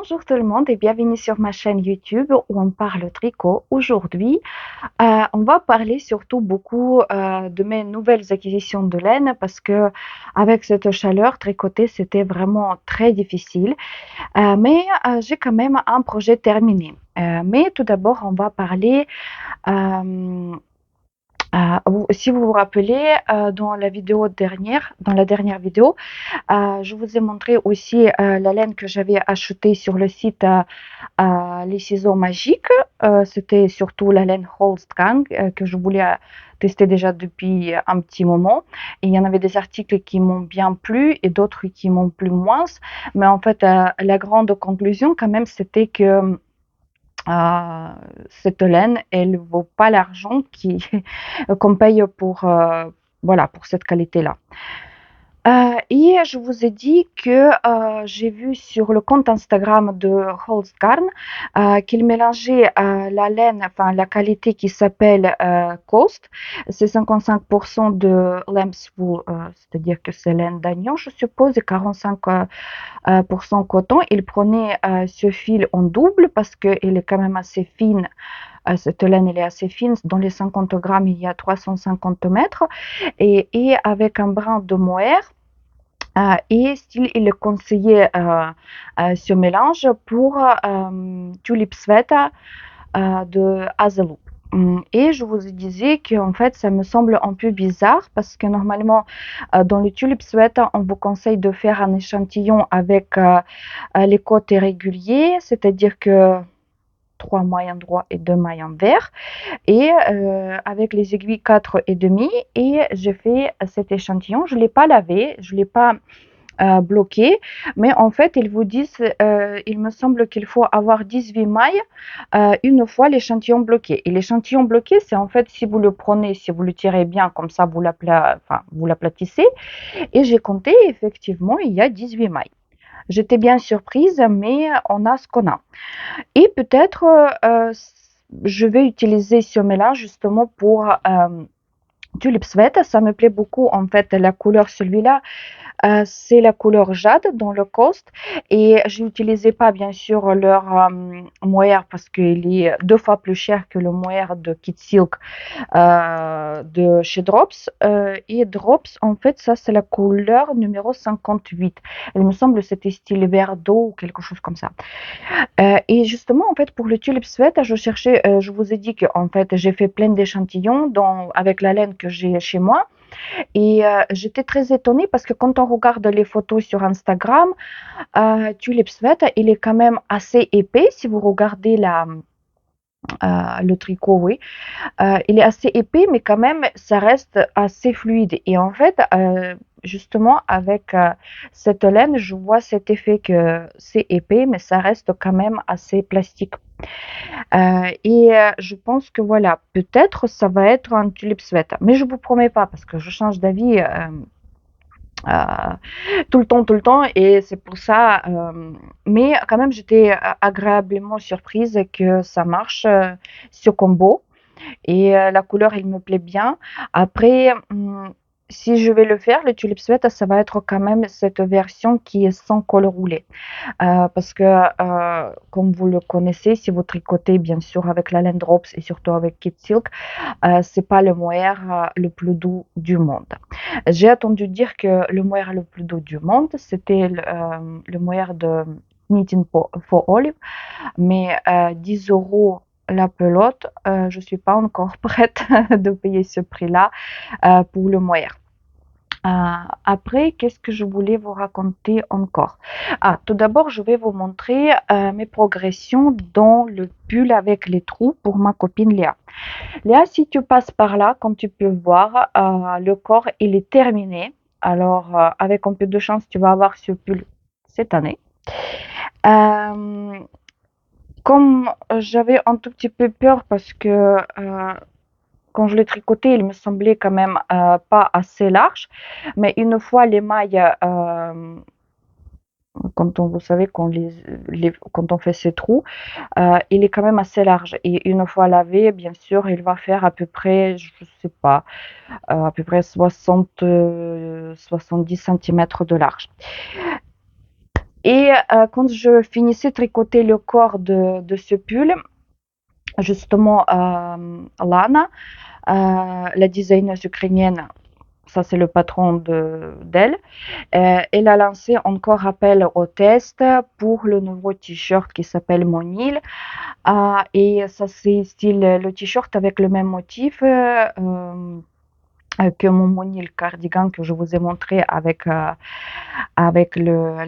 Bonjour tout le monde et bienvenue sur ma chaîne YouTube où on parle tricot. Aujourd'hui, on va parler surtout beaucoup de mes nouvelles acquisitions de laine parce que avec cette chaleur, tricoter c'était vraiment très difficile. Mais j'ai quand même un projet terminé. Mais tout d'abord, on va parler euh, si vous vous rappelez, dans la dernière vidéo, je vous ai montré aussi la laine que j'avais achetée sur le site Les Ciseaux Magiques. C'était surtout la laine Holstgang que je voulais tester déjà depuis un petit moment. Et il y en avait des articles qui m'ont bien plu et d'autres qui m'ont plu moins. Mais en fait, la grande conclusion quand même, c'était que euh, cette laine, elle vaut pas l'argent qu'on paye voilà, pour cette qualité-là. Et je vous ai dit que j'ai vu sur le compte Instagram de Holzgarn qu'il mélangeait la laine, enfin la qualité qui s'appelle Coast, c'est 55% de lamb's wool, c'est-à-dire que c'est laine d'agneau, je suppose, et 45% coton. Il prenait ce fil en double parce qu'il est quand même assez fine. Cette laine, elle est assez fine. Dans les 50 grammes, il y a 350 mètres. Et avec un brin de mohair. Et il conseillait ce mélange pour Tulip Sweater de Hazeloop. Et je vous disais qu'en fait, ça me semble un peu bizarre parce que normalement, dans le Tulip Sweater, on vous conseille de faire un échantillon avec les côtés réguliers, c'est-à-dire que 3 mailles droits et 2 mailles envers, et avec les aiguilles 4,5. Et j'ai fait cet échantillon. Je ne l'ai pas lavé, je ne l'ai pas bloqué, mais en fait, ils vous disent, il me semble qu'il faut avoir 18 mailles une fois l'échantillon bloqué. Et l'échantillon bloqué, c'est en fait si vous le prenez, si vous le tirez bien, comme ça vous l'aplatissez. Et j'ai compté, effectivement, il y a 18 mailles. J'étais bien surprise, mais on a ce qu'on a. Et peut-être je vais utiliser ce mélange justement pour Tulip Sweat. Ça me plaît beaucoup en fait la couleur celui-là. C'est la couleur jade dans le Coast et je n'utilisais pas bien sûr leur mohair parce qu'il est 2 fois plus cher que le mohair de Kid Silk de chez Drops. Et Drops, en fait, ça c'est la couleur numéro 58. Il me semble que c'était style vert d'eau ou quelque chose comme ça. Et justement, en fait, pour le Tulip Sweat, je cherchais, je vous ai dit que en fait, j'ai fait plein d'échantillons avec la laine que j'ai chez moi. Et j'étais très étonnée parce que quand on regarde les photos sur Instagram, Tulip Sweat, il est quand même assez épais. Si vous regardez le tricot, oui, il est assez épais, mais quand même, ça reste assez fluide. Et en fait, justement, avec cette laine, je vois cet effet que c'est épais, mais ça reste quand même assez plastique. Et je pense que voilà, peut-être ça va être un tulip sweat, mais je vous promets pas parce que je change d'avis tout le temps, et c'est pour ça. Mais quand même, j'étais agréablement surprise que ça marche ce combo. Et la couleur, elle me plaît bien. Après, si je vais le faire, le tulip sweat, ça va être quand même cette version qui est sans col roulé. Parce que, comme vous le connaissez, si vous tricotez bien sûr avec la laine Drops et surtout avec Kid Silk, c'est pas le mohair le plus doux du monde. J'ai entendu dire que le mohair le plus doux du monde, c'était le mohair de Knitting for Olive, mais 10 euros la pelote, je ne suis pas encore prête de payer ce prix-là pour le mohair. Après, qu'est-ce que je voulais vous raconter encore? Tout d'abord, je vais vous montrer mes progressions dans le pull avec les trous pour ma copine Léa. Léa, si tu passes par là, comme tu peux voir, le corps, il est terminé. Alors, avec un peu de chance, tu vas avoir ce pull cette année. Euh, Comme j'avais un tout petit peu peur parce que quand je l'ai tricoté, il me semblait quand même pas assez large. Mais une fois les mailles, vous savez, quand on fait ces trous, il est quand même assez large. Et une fois lavé, bien sûr, il va faire à peu près, je sais pas, à peu près 70 centimètres de large. Et quand je finissais de tricoter le corps de ce pull, justement, Lana, la designeuse ukrainienne, ça c'est le patron d'elle, elle a lancé encore appel au test pour le nouveau t-shirt qui s'appelle Monil. Et ça c'est style le t-shirt avec le même motif que mon Monil cardigan que je vous ai montré avec la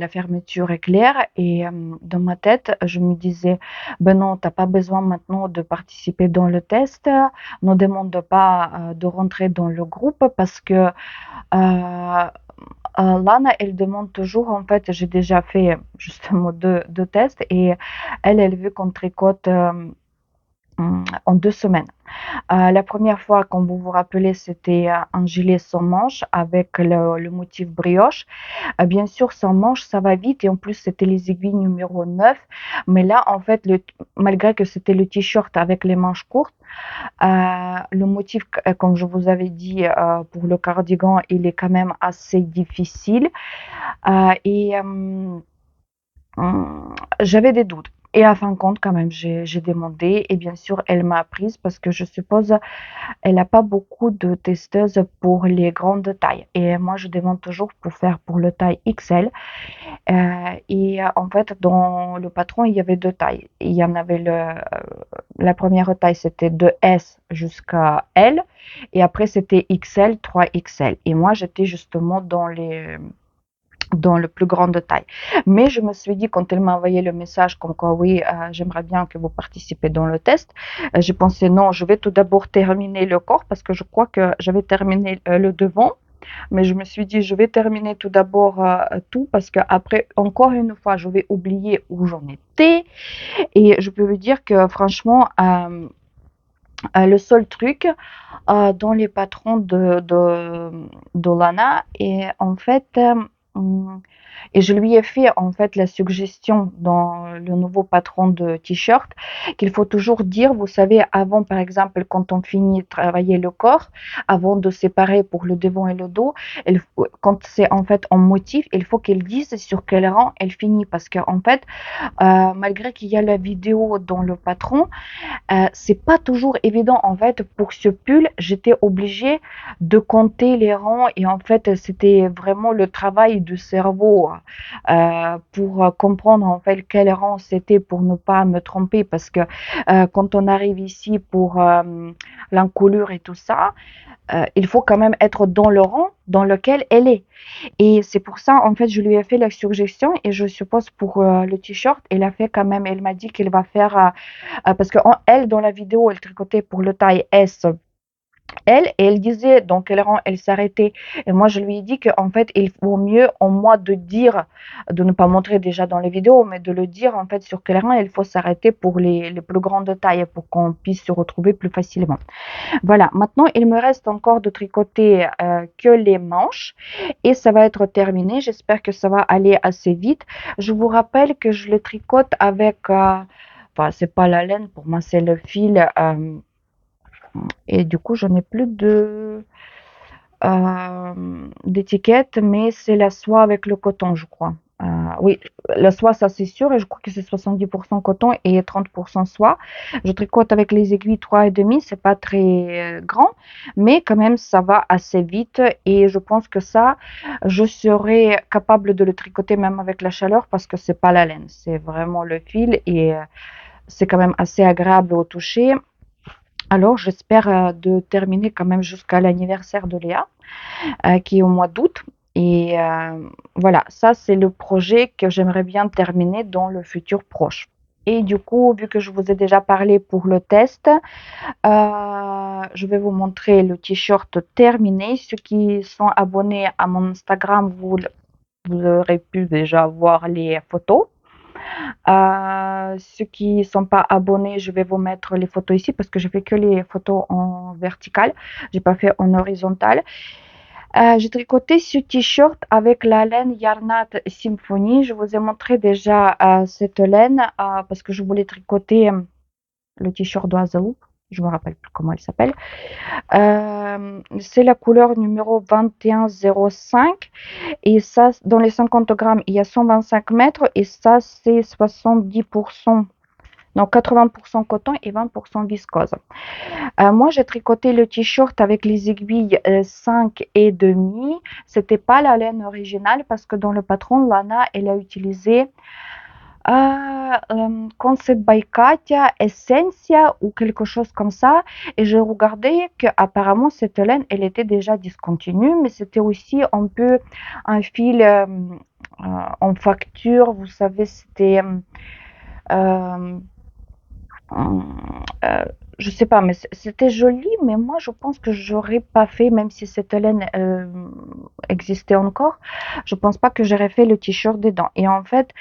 fermeture éclair. Et dans ma tête, je me disais, ben non, t'as pas besoin maintenant de participer dans le test, ne demande pas de rentrer dans le groupe parce que Lana, elle demande toujours, en fait, j'ai déjà fait justement deux tests et elle veut qu'on tricote en 2 semaines. La première fois, comme vous vous rappelez, c'était un gilet sans manches avec le motif brioche. Bien sûr, sans manches, ça va vite et en plus, c'était les aiguilles numéro 9. Mais là, en fait, malgré que c'était le t-shirt avec les manches courtes, le motif, comme je vous avais dit, pour le cardigan, il est quand même assez difficile. Et j'avais des doutes. Et à fin de compte, quand même, j'ai demandé et bien sûr, elle m'a apprise parce que je suppose elle n'a pas beaucoup de testeuses pour les grandes tailles. Et moi, je demande toujours pour faire pour le taille XL. Et en fait, dans le patron, il y avait deux tailles. Il y en avait la première taille, c'était de S jusqu'à L. Et après, c'était XL, 3XL. Et moi, j'étais justement dans le plus grande taille. Mais je me suis dit, quand elle m'a envoyé le message comme quoi, oui, j'aimerais bien que vous participez dans le test, j'ai pensé, non, je vais tout d'abord terminer le corps parce que je crois que j'avais terminé le devant. Mais je me suis dit, je vais terminer tout d'abord tout parce que après, encore une fois, je vais oublier où j'en étais. Et je peux vous dire que franchement, le seul truc dans les patrons de Lana, et en fait, et je lui ai fait en fait la suggestion dans le nouveau patron de t-shirt qu'il faut toujours dire, vous savez, avant par exemple quand on finit de travailler le corps, avant de séparer pour le devant et le dos, quand c'est en fait en motif, il faut qu'elle dise sur quel rang elle finit parce que en fait, malgré qu'il y a la vidéo dans le patron, c'est pas toujours évident en fait pour ce pull, j'étais obligée de compter les rangs et en fait c'était vraiment le travail du cerveau pour comprendre en fait quel rang c'était pour ne pas me tromper parce que quand on arrive ici pour l'encolure et tout ça, il faut quand même être dans le rang dans lequel elle est. Et c'est pour ça, en fait, je lui ai fait la suggestion et je suppose pour le t-shirt, elle a fait quand même, elle m'a dit qu'elle va faire, parce que elle, dans la vidéo, elle tricotait pour le taille S, elle, et elle disait dans quel rang elle s'arrêtait. Et moi, je lui ai dit qu'en fait, il vaut mieux en moi de dire, de ne pas montrer déjà dans les vidéos, mais de le dire en fait sur quel rang il faut s'arrêter pour les plus grandes tailles, pour qu'on puisse se retrouver plus facilement. Voilà, maintenant, il me reste encore de tricoter que les manches et ça va être terminé. J'espère que ça va aller assez vite. Je vous rappelle que je le tricote avec, enfin, c'est pas la laine, pour moi, c'est le fil. Et du coup, je n'ai plus d'étiquette, mais c'est la soie avec le coton, je crois. Oui, la soie, ça c'est sûr, et je crois que c'est 70% coton et 30% soie. Je tricote avec les aiguilles 3,5, c'est pas très grand, mais quand même ça va assez vite et je pense que ça, je serai capable de le tricoter même avec la chaleur parce que c'est pas la laine, c'est vraiment le fil et c'est quand même assez agréable au toucher. Alors j'espère de terminer quand même jusqu'à l'anniversaire de Léa qui est au mois d'août. Et voilà, ça c'est le projet que j'aimerais bien terminer dans le futur proche. Et du coup, vu que je vous ai déjà parlé pour le test, je vais vous montrer le t-shirt terminé. Ceux qui sont abonnés à mon Instagram, vous aurez pu déjà voir les photos. Ceux qui ne sont pas abonnés, je vais vous mettre les photos ici parce que je fais que les photos en vertical. J'ai pas fait en horizontal. J'ai tricoté ce t-shirt avec la laine Yarnat Symphony. Je vous ai montré déjà cette laine parce que je voulais tricoter le t-shirt d'Oiseau. je me rappelle plus comment elle s'appelle. C'est la couleur numéro 2105 et ça, dans les 50 grammes, il y a 125 mètres et ça, c'est 70%. Donc 80% coton et 20% viscose. Moi, j'ai tricoté le t-shirt avec les aiguilles 5 et demi. C'était pas la laine originale parce que dans le patron, Lana, elle a utilisé Concept by Katia, Essentia ou quelque chose comme ça. Et j'ai regardé qu'apparemment, cette laine, elle était déjà discontinue, mais c'était aussi un peu un fil en facture. Vous savez, c'était... euh, euh, je sais pas, mais c'était joli, mais moi je pense que j'aurais pas fait, même si cette laine existait encore, je pense pas que j'aurais fait le t-shirt dedans. Et en fait,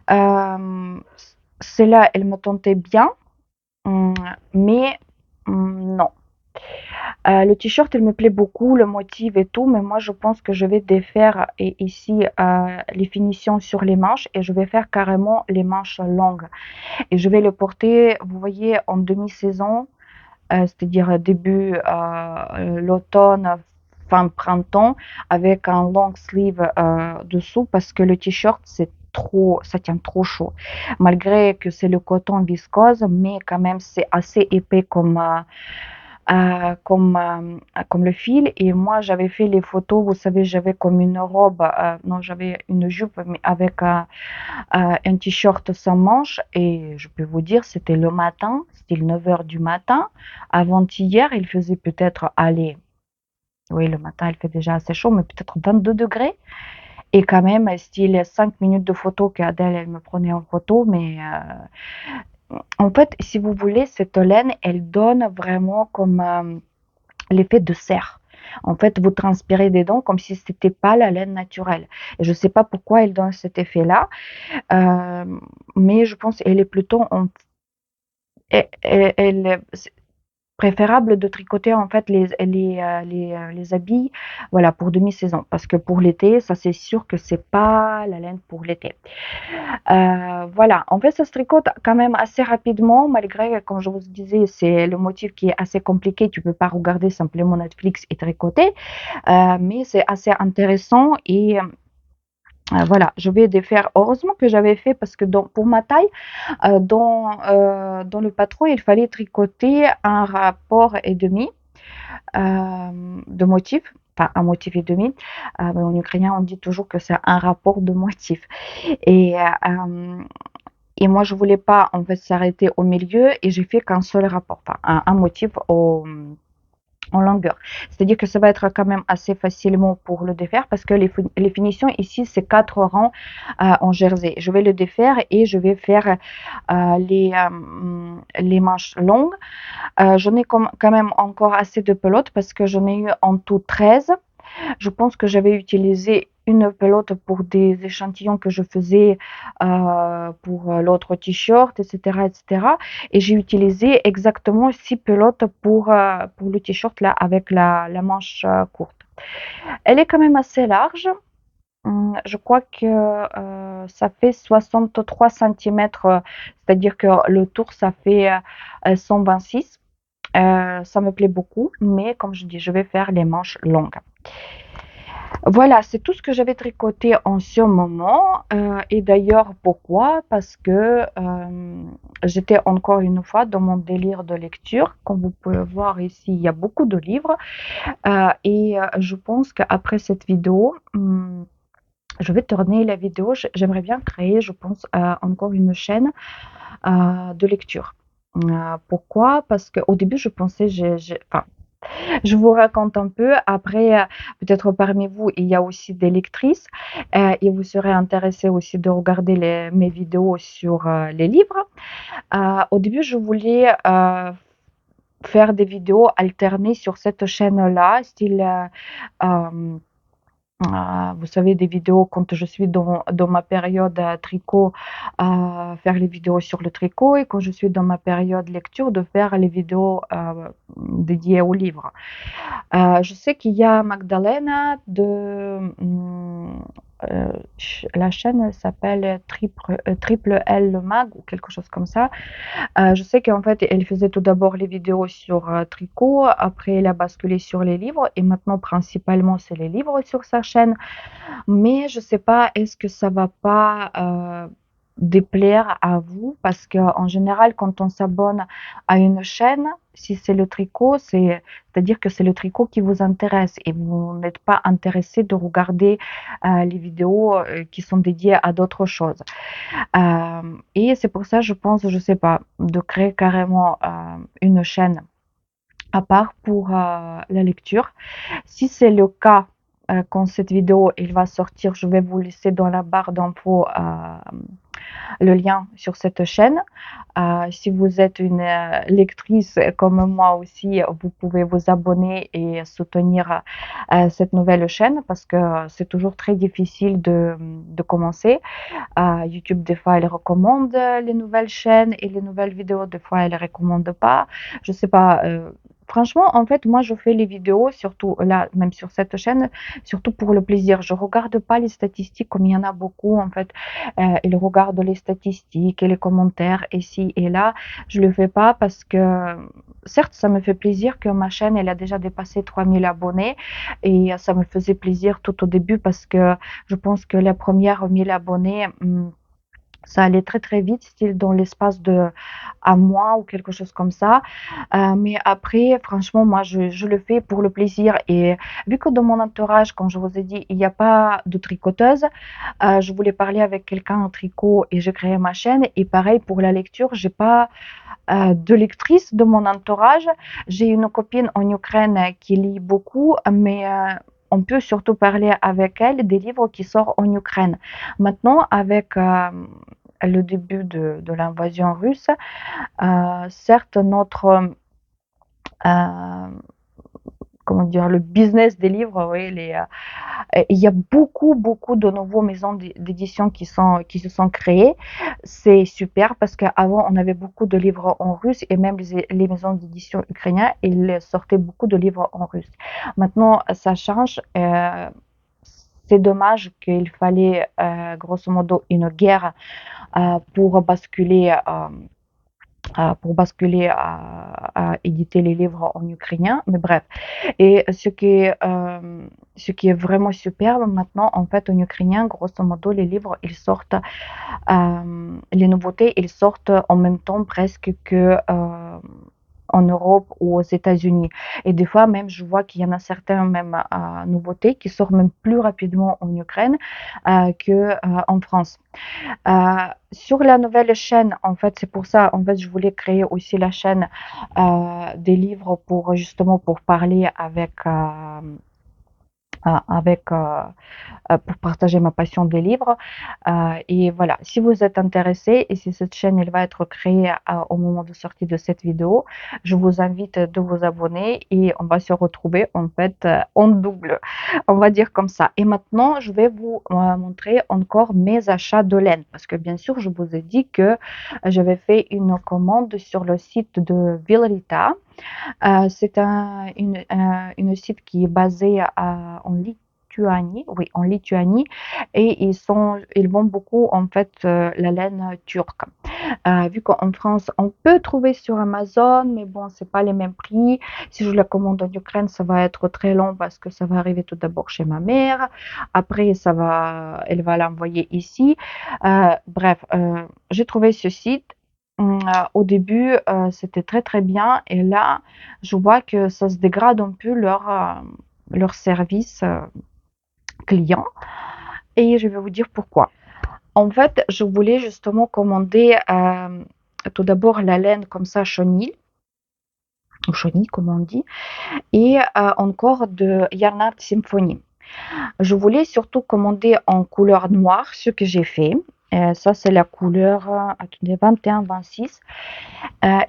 euh, celle-là, elle me tentait bien, hum, mais non. Le t-shirt, il me plaît beaucoup, le motif et tout, mais moi je pense que je vais défaire ici les finitions sur les manches et je vais faire carrément les manches longues. Et je vais le porter, vous voyez, en demi-saison, c'est-à-dire début l'automne, fin printemps, avec un long sleeve dessous, parce que le t-shirt, c'est trop, ça tient trop chaud. Malgré que c'est le coton viscose, mais quand même, c'est assez épais comme le fil. Et moi, j'avais fait les photos, vous savez, j'avais comme une robe, non, j'avais une jupe, mais avec un t-shirt sans manches et je peux vous dire, c'était le matin, c'était 9 heures du matin. Avant-hier, il faisait peut-être, allez, oui, le matin, il fait déjà assez chaud, mais peut-être 22 degrés. Et quand même, style 5 minutes de photo qu'Adèle, elle me prenait en photo. Mais en fait, si vous voulez, cette laine, elle donne vraiment comme l'effet de serre. En fait, vous transpirez des dents comme si c'était pas la laine naturelle. Et je sais pas pourquoi elle donne cet effet-là. Euh, mais je pense qu'elle est plutôt c'est préférable de tricoter en fait les habits voilà pour demi-saison parce que pour l'été ça c'est sûr que c'est pas la laine pour l'été. Voilà, en fait ça se tricote quand même assez rapidement malgré comme je vous disais c'est le motif qui est assez compliqué, tu peux pas regarder simplement Netflix et tricoter. Mais c'est assez intéressant et voilà, je vais défaire. Heureusement que j'avais fait parce que pour ma taille, dans le patron, il fallait tricoter un rapport et demi de motifs. Enfin, un motif et demi. En ukrainien, on dit toujours que c'est un rapport de motifs. Et, et moi, je voulais pas en fait s'arrêter au milieu et j'ai fait qu'un seul rapport, enfin, un motif en longueur. C'est-à-dire que ça va être quand même assez facilement pour le défaire parce que les finitions ici, c'est 4 rangs en jersey. Je vais le défaire et je vais faire les manches longues. J'en ai quand même encore assez de pelotes parce que j'en ai eu en tout 13. Je pense que j'avais utilisé une pelote pour des échantillons que je faisais pour l'autre t-shirt, etc., etc. Et j'ai utilisé exactement 6 pelotes pour le t-shirt là avec la manche courte. Elle est quand même assez large. Je crois que ça fait 63 cm, c'est-à-dire que le tour, ça fait 126. Ça me plaît beaucoup, mais comme je dis, je vais faire les manches longues. Voilà, c'est tout ce que j'avais tricoté en ce moment. Et d'ailleurs, pourquoi? Parce que j'étais encore une fois dans mon délire de lecture. Comme vous pouvez voir ici, il y a beaucoup de livres. Et je pense qu'après cette vidéo, je vais tourner la vidéo. J'aimerais bien créer, je pense, encore une chaîne de lecture. Pourquoi? Parce qu'au début, je pensais, enfin, je vous raconte un peu. Après, peut-être parmi vous, il y a aussi des lectrices et vous serez intéressés aussi de regarder mes vidéos sur les livres. Au début, je voulais faire des vidéos alternées sur cette chaîne-là, style vous savez, des vidéos quand je suis dans ma période tricot, faire les vidéos sur le tricot et quand je suis dans ma période lecture, de faire les vidéos dédiées au livre. Je sais qu'il y a Magdalena la chaîne s'appelle Triple L le mag ou quelque chose comme ça. Je sais qu'en fait, elle faisait tout d'abord les vidéos sur tricot, après elle a basculé sur les livres et maintenant principalement c'est les livres sur sa chaîne. Mais je sais pas, est-ce que ça va pas déplaire à vous? Parce qu'en général, quand on s'abonne à une chaîne, si c'est le tricot, c'est-à-dire que c'est le tricot qui vous intéresse et vous n'êtes pas intéressé de regarder les vidéos qui sont dédiées à d'autres choses. Et c'est pour ça, je pense, je sais pas, de créer carrément une chaîne à part pour la lecture. Si c'est le cas, quand cette vidéo elle va sortir, je vais vous laisser dans la barre d'infos le lien sur cette chaîne. Si vous êtes une lectrice comme moi aussi, vous pouvez vous abonner et soutenir cette nouvelle chaîne parce que c'est toujours très difficile de commencer. YouTube, des fois, elle recommande les nouvelles chaînes et les nouvelles vidéos, des fois, elle ne recommande pas. Je sais pas. Franchement, en fait, moi, je fais les vidéos, surtout là, même sur cette chaîne, surtout pour le plaisir. Je regarde pas les statistiques comme il y en a beaucoup, en fait. Ils regardent les statistiques et les commentaires ici et là. Je le fais pas parce que, certes, ça me fait plaisir que ma chaîne, elle a déjà dépassé 3000 abonnés et ça me faisait plaisir tout au début parce que je pense que les premières 1000 abonnés, ça allait très très vite, style dans l'espace de un mois ou quelque chose comme ça. Mais après, franchement, moi, je le fais pour le plaisir. Et vu que dans mon entourage, comme je vous ai dit, il n'y a pas de tricoteuse, je voulais parler avec quelqu'un en tricot et j'ai créé ma chaîne. Et pareil pour la lecture, j'ai pas de lectrice de mon entourage. J'ai une copine en Ukraine qui lit beaucoup, mais on peut surtout parler avec elle des livres qui sortent en Ukraine. Maintenant, avec le début de l'invasion russe, certes, notre euh, comment dire, le business des livres, oui, il y a beaucoup, beaucoup de nouveaux maisons d'édition qui se sont créées. C'est super parce qu'avant, on avait beaucoup de livres en russe et même les maisons d'édition ukrainiennes, ils sortaient beaucoup de livres en russe. Maintenant, ça change. C'est dommage qu'il fallait, grosso modo, une guerre pour basculer à éditer les livres en ukrainien. Mais bref, et ce qui est vraiment superbe maintenant, en fait, en ukrainien, grosso modo, les livres, ils sortent, les nouveautés, ils sortent en même temps presque que en Europe ou aux États-Unis. Et des fois, même, je vois qu'il y en a certaines même nouveautés qui sortent même plus rapidement en Ukraine qu'en France. Sur la nouvelle chaîne, en fait, c'est pour ça, en fait, je voulais créer aussi la chaîne des livres pour justement pour parler avec pour partager ma passion des livres. Et voilà, si vous êtes intéressé et si cette chaîne elle va être créée au moment de sortie de cette vidéo, je vous invite de vous abonner et on va se retrouver en fait en double, on va dire comme ça. Et maintenant, je vais vous montrer encore mes achats de laine parce que bien sûr, je vous ai dit que j'avais fait une commande sur le site de Villerita. C'est une site qui est basée en Lituanie, oui, en Lituanie, et ils vendent beaucoup en fait la laine turque. Vu qu'en France, on peut trouver sur Amazon, mais bon, c'est pas les mêmes prix. Si je la commande en Ukraine, ça va être très long parce que ça va arriver tout d'abord chez ma mère. Après, elle va l'envoyer ici. Bref, j'ai trouvé ce site. Au début, c'était très très bien et là, je vois que ça se dégrade un peu leur service client et je vais vous dire pourquoi. En fait, je voulais justement commander tout d'abord la laine comme ça chenille, ou chenille comme on dit, et encore de Yarnart Symphony. Je voulais surtout commander en couleur noire, ce que j'ai fait. Ça, c'est la couleur attendez, 21-26.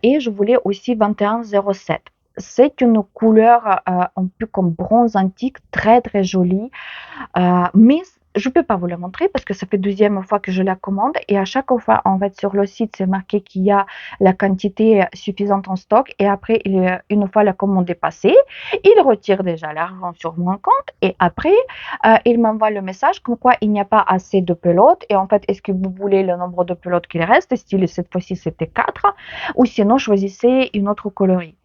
Et je voulais aussi 21-07. C'est une couleur un peu comme bronze antique, très très jolie, mais je peux pas vous la montrer parce que ça fait deuxième fois que je la commande et à chaque fois, en fait, sur le site, c'est marqué qu'il y a la quantité suffisante en stock et après, une fois la commande est passée, il retire déjà l'argent sur mon compte et après, il m'envoie le message comme quoi il n'y a pas assez de pelotes et en fait, est-ce que vous voulez le nombre de pelotes qu'il reste? Style, cette fois-ci, c'était 4 ou sinon, choisissez une autre coloris.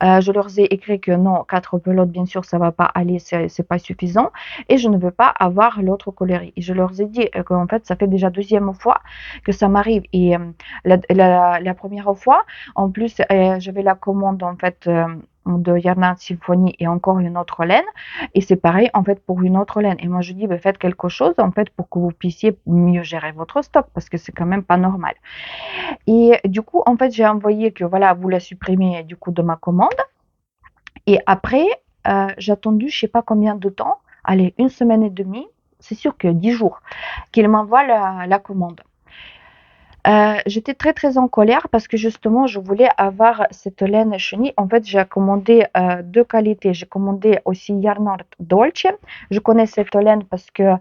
Je leur ai écrit que non, 4 pelotes, bien sûr, ça va pas aller, c'est pas suffisant. Et je ne veux pas avoir l'autre coloris. Et je leur ai dit qu'en fait, ça fait déjà deuxième fois que ça m'arrive. Et la première fois, en plus, j'avais la commande en fait. De Yarnart Symphony et encore une autre laine et c'est pareil en fait pour une autre laine et moi je dis bah, faites quelque chose en fait pour que vous puissiez mieux gérer votre stock parce que c'est quand même pas normal et du coup en fait j'ai envoyé que voilà vous la supprimez du coup de ma commande et après, j'ai attendu je sais pas combien de temps, allez, une semaine et demie, c'est sûr que 10 jours, qu'il m'envoie la commande. J'étais très très en colère parce que justement je voulais avoir cette laine chenille. En fait, j'ai commandé deux qualités. J'ai commandé aussi Yarnart Dolce. Je connais cette laine parce que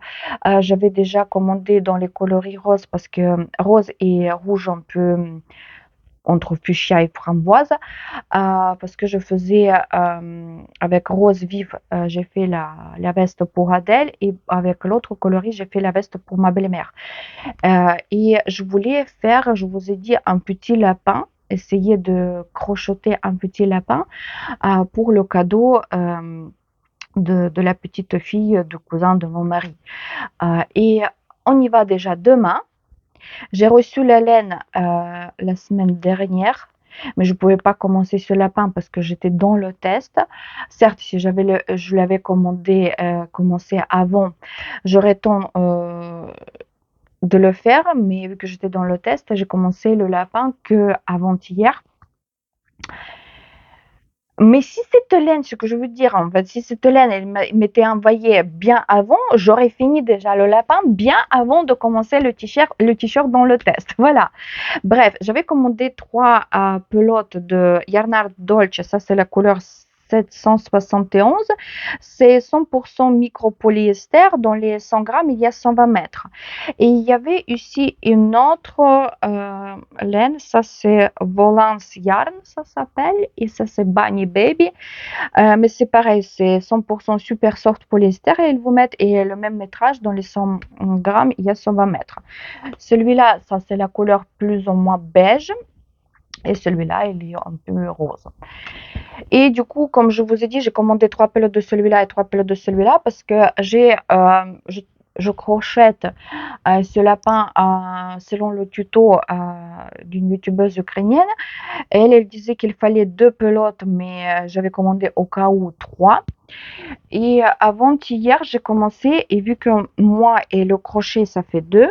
j'avais déjà commandé dans les coloris roses parce que rose et rouge un peu entre fuchsia et framboise. Parce que je faisais avec rose vive, j'ai fait la veste pour Adèle et avec l'autre coloris, j'ai fait la veste pour ma belle-mère. Et je voulais faire, je vous ai dit, un petit lapin, essayer de crocheter un petit lapin pour le cadeau. De la petite fille du cousin de mon mari. Et on y va déjà demain. J'ai reçu la laine la semaine dernière, mais je ne pouvais pas commencer ce lapin parce que j'étais dans le test. Certes, si je l'avais commandé, commencé avant, j'aurais temps de le faire, mais vu que j'étais dans le test, j'ai commencé le lapin que avant-hier. Mais si cette laine, ce que je veux dire, en fait, si cette laine, elle m'était envoyée bien avant, j'aurais fini déjà le lapin bien avant de commencer le t-shirt dans le test. Voilà. Bref, j'avais commandé 3 pelotes de Yarnart Dolce, ça c'est la couleur 771. C'est 100% micropolyester. Dans les 100 grammes, il y a 120 mètres. Et il y avait ici une autre laine, ça c'est Volance Yarn, ça s'appelle, et ça c'est Bunny Baby. Mais c'est pareil, c'est 100% super soft polyester et ils vous mettent et le même métrage dans les 100 grammes, il y a 120 mètres. Celui-là, ça c'est la couleur plus ou moins beige et celui-là, il est un peu rose. Et du coup, comme je vous ai dit, j'ai commandé 3 pelotes de celui-là et 3 pelotes de celui-là parce que je crochette ce lapin selon le tuto d'une youtubeuse ukrainienne. Elle disait qu'il fallait 2 pelotes, mais j'avais commandé au cas où 3. Et avant-hier, j'ai commencé et vu que moi et le crochet, ça fait 2.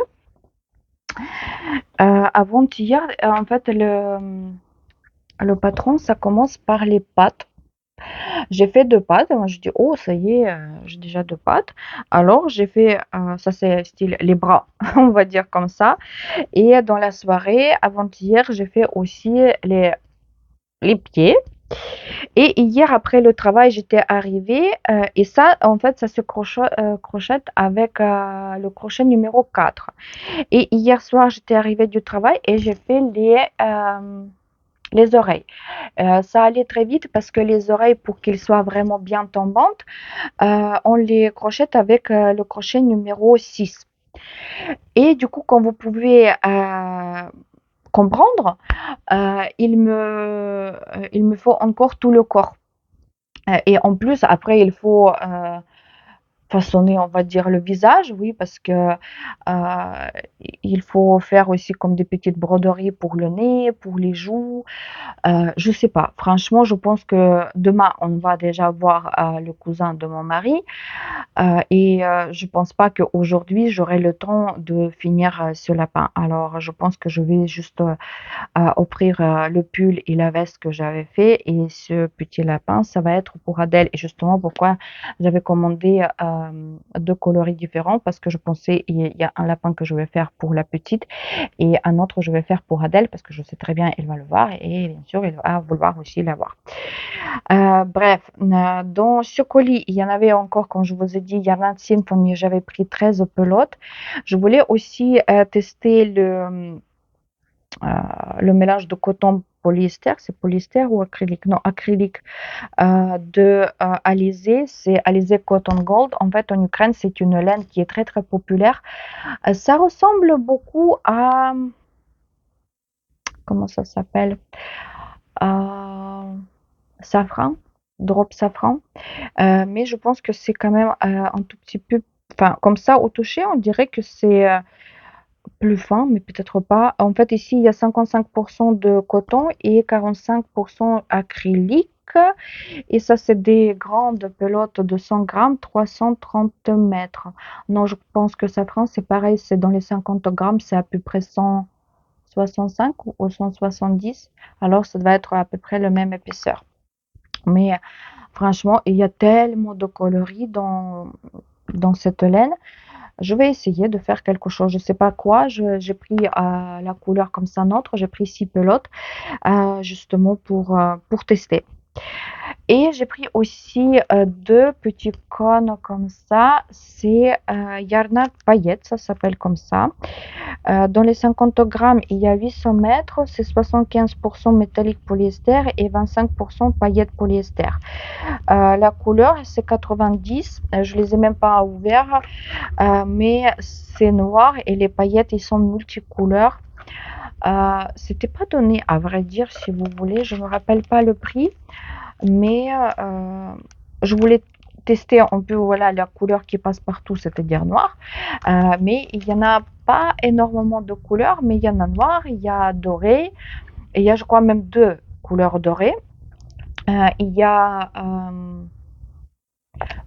Avant-hier, en fait, le patron, ça commence par les pattes. J'ai fait 2 pattes. Moi, je dis, oh, ça y est, j'ai déjà 2 pattes. Alors, j'ai fait, ça c'est style les bras, on va dire comme ça. Et dans la soirée, avant-hier, j'ai fait aussi les pieds. Et hier, après le travail, j'étais arrivée. Et ça, en fait, ça se crochette avec le crochet numéro 4. Et hier soir, j'étais arrivée du travail et j'ai fait les oreilles. Ça allait très vite parce que les oreilles, pour qu'elles soient vraiment bien tombantes, on les crochette avec le crochet numéro 6. Et du coup, comme vous pouvez comprendre, il me faut encore tout le corps. Et en plus, après, il faut façonner, on va dire, le visage, oui, parce que il faut faire aussi comme des petites broderies pour le nez, pour les joues. Je sais pas. Franchement, je pense que demain, on va déjà voir le cousin de mon mari. Et je pense pas qu'aujourd'hui, j'aurai le temps de finir ce lapin. Alors, je pense que je vais juste offrir le pull et la veste que j'avais fait. Et ce petit lapin, ça va être pour Adèle. Et justement, pourquoi j'avais commandé deux coloris différents parce que je pensais il y a un lapin que je vais faire pour la petite et un autre je vais faire pour Adèle parce que je sais très bien elle va le voir et bien sûr elle va vouloir aussi l'avoir. Bref, dans ce colis, il y en avait encore, comme je vous ai dit, Yarn Symphony, j'avais pris 13 pelotes. Je voulais aussi tester le mélange de coton polyester, c'est polyester ou acrylique? Non, acrylique, de Alizé, c'est Alizé Cotton Gold. En fait, en Ukraine, c'est une laine qui est très très populaire. Ça ressemble beaucoup à, comment ça s'appelle? À safran, drop safran. Mais je pense que c'est quand même un tout petit peu, enfin, comme ça, au toucher, on dirait que c'est plus fin, mais peut-être pas. En fait, ici, il y a 55% de coton et 45% acrylique. Et ça, c'est des grandes pelotes de 100 grammes, 330 mètres. Non, je pense que safran, c'est pareil, c'est dans les 50 grammes, c'est à peu près 165 ou 170. Alors, ça va être à peu près le même épaisseur. Mais franchement, il y a tellement de coloris dans cette laine. Je vais essayer de faire quelque chose. Je ne sais pas quoi. J'ai pris la couleur comme ça, neutre. J'ai pris 6 pelotes justement pour tester. Et j'ai pris aussi deux petits cônes comme ça. C'est Yarnart Paillettes, ça s'appelle comme ça. Dans les 50 grammes, il y a 800 mètres. C'est 75% métallique polyester et 25% paillettes polyester. La couleur, c'est 90. Je les ai même pas ouverts, mais c'est noir et les paillettes, ils sont multicouleurs. C'était pas donné, à vrai dire, si vous voulez. Je me rappelle pas le prix, mais je voulais tester un peu voilà la couleur qui passe partout, c'est-à-dire noir. Mais il y en a pas énormément de couleurs, mais il y en a noir, il y a doré, et il y a, je crois, même deux couleurs dorées. Il y a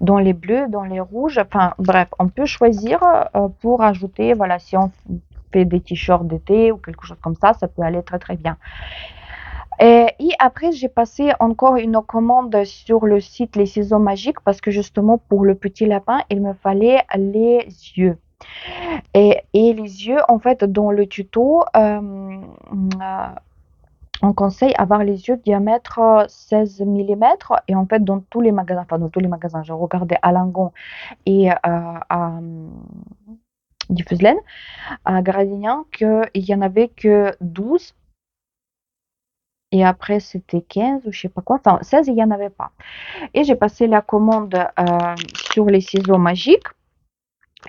dans les bleus, dans les rouges. Enfin, bref, on peut choisir pour ajouter, voilà, si on fait des t-shirts d'été ou quelque chose comme ça peut aller très très bien. Et après, j'ai passé encore une commande sur le site Les Ciseaux Magiques parce que justement, pour le petit lapin, il me fallait les yeux. Et les yeux, en fait, dans le tuto, on conseille avoir les yeux de diamètre 16 mm. Et en fait, dans tous les magasins, enfin, dans tous les magasins, je regardais à Langon et à Diffuselaine, à Gradignan, qu'il n'y en avait que 12. Et après, c'était 15 ou je sais pas quoi. Enfin, 16, il n'y en avait pas. Et j'ai passé la commande sur les ciseaux magiques.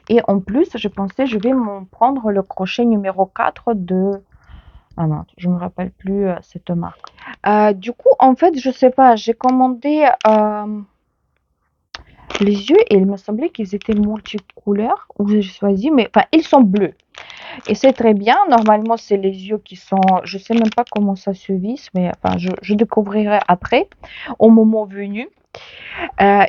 Et en plus, je pensais, je vais m'en prendre le crochet numéro 4 de... Ah non, je me rappelle plus cette marque. Du coup, en fait, je sais pas, j'ai commandé les yeux et il me semblait qu'ils étaient multicouleurs. Ou j'ai choisi, mais enfin, ils sont bleus. Et c'est très bien. Normalement, c'est les yeux qui sont. Je sais même pas comment ça se visse, mais enfin, je découvrirai après, au moment venu.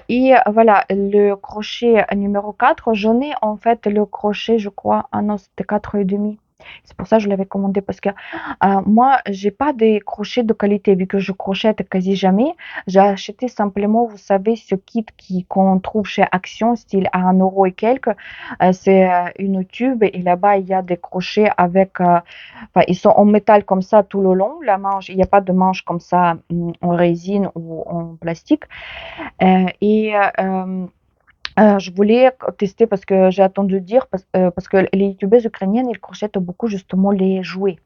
Et voilà, le crochet numéro 4, j'en ai en fait le crochet, je crois, ah non, c'était 4 et demi. C'est pour ça que je l'avais commandé parce que moi, j'ai pas des crochets de qualité vu que je crochette quasi jamais. J'ai acheté simplement, vous savez, ce kit qu'on trouve chez Action, style à 1 € et quelques. C'est une tube et là-bas, il y a des crochets avec, enfin, ils sont en métal comme ça tout le long. La manche, il n'y a pas de manche comme ça en résine ou en plastique. Et je voulais tester parce que j'ai attendu dire, parce que les youtubeuses ukrainiennes, elles crochettent beaucoup justement les jouets.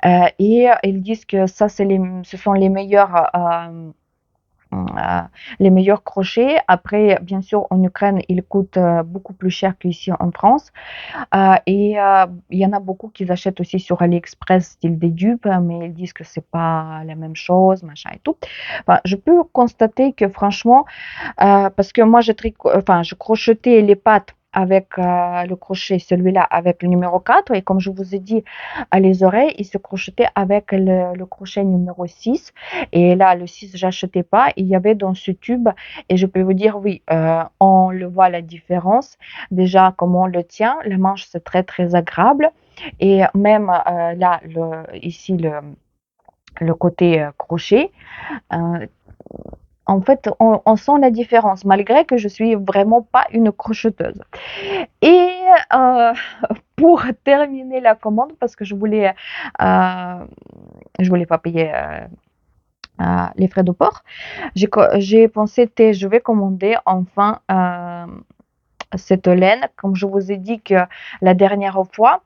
Et ils disent que ça, ce sont les meilleurs crochets. Après, bien sûr, en Ukraine, ils coûtent beaucoup plus cher qu'ici en France. Et il y en a beaucoup qui achètent aussi sur AliExpress, style des dupes, mais ils disent que c'est pas la même chose, machin et tout. Enfin, je peux constater que franchement, parce que moi, enfin, je crochetais les pattes avec le crochet, celui-là avec le numéro 4. Et comme je vous ai dit, à les oreilles, il se crochetait avec le crochet numéro 6. Et là, le 6, j'achetais pas. Il y avait dans ce tube, et je peux vous dire, oui, on le voit la différence. Déjà, comment on le tient, la manche, c'est très, très agréable. Et même là, ici, le côté crochet, euh, en fait, on sent la différence, malgré que je suis vraiment pas une crocheteuse. Et euh, pour terminer la commande, parce que je voulais pas payer les frais de port, j'ai pensé, je vais commander enfin cette laine, comme je vous ai dit que la dernière fois,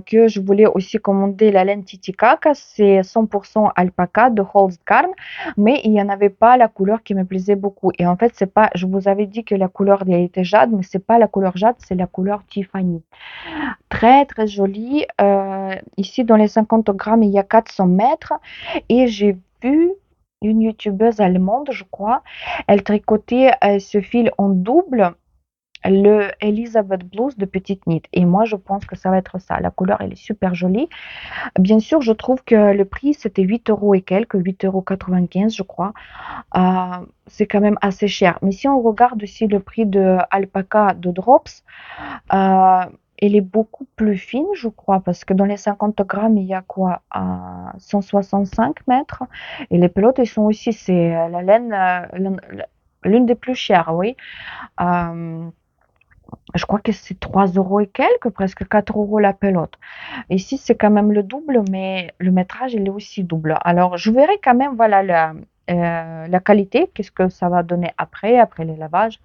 que je voulais aussi commander la laine Titicaca, c'est 100% alpaca de Holzgarn, mais il n'y en avait pas la couleur qui me plaisait beaucoup. Et en fait, c'est pas, je vous avais dit que la couleur elle était jade, mais c'est pas la couleur jade, c'est la couleur Tiffany. Très très jolie. Ici, dans les 50 grammes, il y a 400 mètres et j'ai vu une youtubeuse allemande, je crois, elle tricotait ce fil en double, le Elizabeth Blues de Petite Knit. Et moi, je pense que ça va être ça. La couleur, elle est super jolie. Bien sûr, je trouve que le prix, c'était 8 euros et quelques, 8,95 €, je crois. C'est quand même assez cher. Mais si on regarde aussi le prix de Alpaca de Drops, euh, elle est beaucoup plus fine, je crois, parce que dans les 50 grammes, il y a quoi? 165 mètres. Et les pelotes, elles sont aussi, c'est la laine, l'une des plus chères, oui. Euh, je crois que c'est 3 euros et quelques, presque 4 euros la pelote. Ici, c'est quand même le double, mais le métrage, il est aussi double. Alors, je verrai quand même, voilà, la qualité, qu'est-ce que ça va donner après les lavages,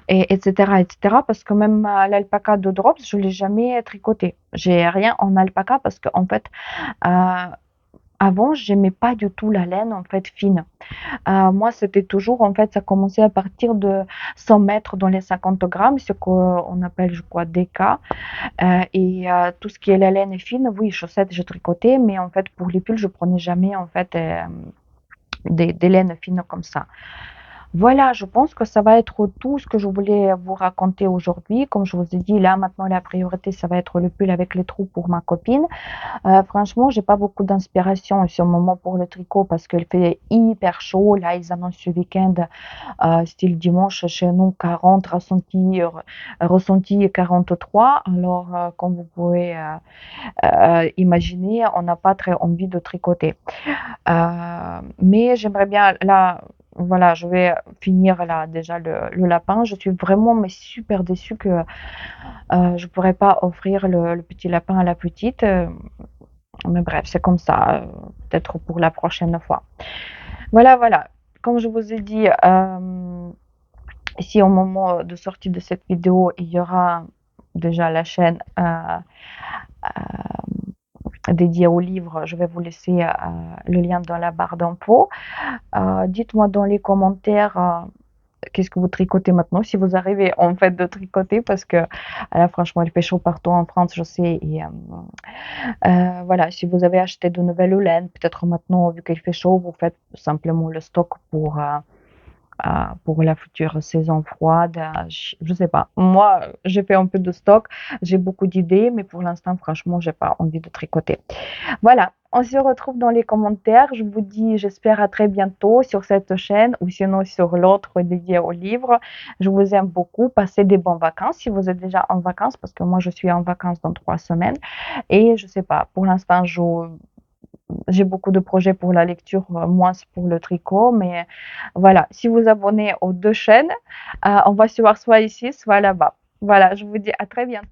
et, etc., etc. Parce que même l'alpaca de Drops, je ne l'ai jamais tricoté. J'ai rien en alpaca parce qu'en fait, euh, avant, j'aimais pas du tout la laine en fait fine. Moi, c'était toujours, en fait, ça commençait à partir de 100 mètres dans les 50 grammes, ce qu'on appelle, je crois, DK. Tout ce qui est la laine fine, oui, chaussettes, je tricotais, mais en fait, pour les pulls, je prenais jamais, en fait, des laines fines comme ça. Voilà, je pense que ça va être tout ce que je voulais vous raconter aujourd'hui. Comme je vous ai dit, là, maintenant, la priorité, ça va être le pull avec les trous pour ma copine. Franchement, j'ai pas beaucoup d'inspiration en ce moment pour le tricot parce qu'il fait hyper chaud. Là, ils annoncent ce week-end, style dimanche chez nous, 40 ressenti 43. Alors, comme vous pouvez imaginer, on n'a pas très envie de tricoter. Mais j'aimerais bien, là, voilà, je vais finir là déjà le lapin. Je suis vraiment mais super déçue que je pourrais pas offrir le petit lapin à la petite. Mais bref, c'est comme ça, peut-être pour la prochaine fois. Voilà, voilà. Comme je vous ai dit, si au moment de sortie de cette vidéo, il y aura déjà la chaîne dédiée au livre, je vais vous laisser le lien dans la barre d'infos. Dites-moi dans les commentaires qu'est-ce que vous tricotez maintenant, si vous arrivez en fait de tricoter, parce que là, franchement, il fait chaud partout en France, je sais. Voilà, si vous avez acheté de nouvelles laines, peut-être maintenant, vu qu'il fait chaud, vous faites simplement le stock pour la future saison froide. Je sais pas. Moi, j'ai fait un peu de stock, j'ai beaucoup d'idées, mais pour l'instant, franchement, j'ai pas envie de tricoter. Voilà, on se retrouve dans les commentaires. Je vous dis, j'espère à très bientôt sur cette chaîne ou sinon sur l'autre dédiée au livre. Je vous aime beaucoup. Passez des bonnes vacances si vous êtes déjà en vacances, parce que moi, je suis en vacances dans 3 semaines. Et je sais pas, pour l'instant, j'ai beaucoup de projets pour la lecture, moins pour le tricot. Mais voilà, si vous abonnez aux deux chaînes, on va se voir soit ici, soit là-bas. Voilà, je vous dis à très bientôt.